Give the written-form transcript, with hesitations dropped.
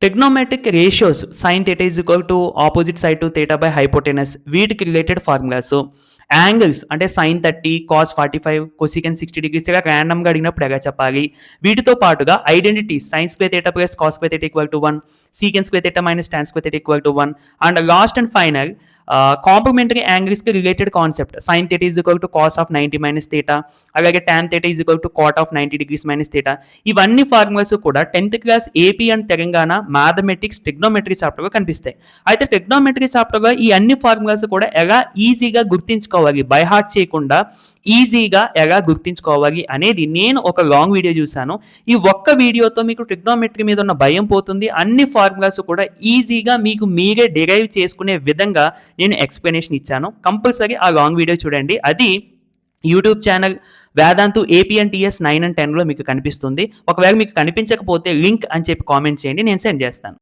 Trigonometric ratios sine theta is equal to opposite side to theta by hypotenuse వీటికి related formulas. Angles అంటే sine 30, cos 45, cosecant 60 degrees ఇలా ర్యాండమ్గా అడిగినప్పుడు ఎలా చెప్పాలి. వీటితో పాటుగా identities sine square theta plus cos square theta equal to 1, secant square theta minus tan square theta equal to 1 and last and final complementary యాంగిల్స్కి related concept sine theta is equal to cos of 90 minus theta, అలాగే tan theta is equal to cot of 90 degrees minus theta. ఇవన్నీ formulas కూడా 10th class AP and Telangana mathematics trigonometry చాప్టర్లో కనిపిస్తాయి. అయితే trigonometry చాప్టర్లో ఈ అన్ని ఫార్ములాస్ కూడా ఎలా ఈజీగా గుర్తించుకోవాలి, బై హార్ట్ చేయకుండా ఈజీగా ఎలా గుర్తించుకోవాలి అనేది నేను ఒక లాంగ్ వీడియో చూశాను. ఈ ఒక్క వీడియోతో మీకు ట్రిగ్నోమెట్రీ మీద ఉన్న భయం పోతుంది. అన్ని ఫార్ములాస్ కూడా ఈజీగా మీకు మీరే డిరైవ్ చేసుకునే విధంగా నేను ఎక్స్ప్లెనేషన్ ఇచ్చాను. కంపల్సరీ ఆ లాంగ్ వీడియో చూడండి. అది YouTube channel Vedantu APNTS 9 and 10లో మీకు కనిపిస్తుంది. ఒకవేళ మీకు కనిపించకపోతే లింక్ అని చెప్పి కామెంట్ చేయండి, నేను సెండ్ చేస్తాను.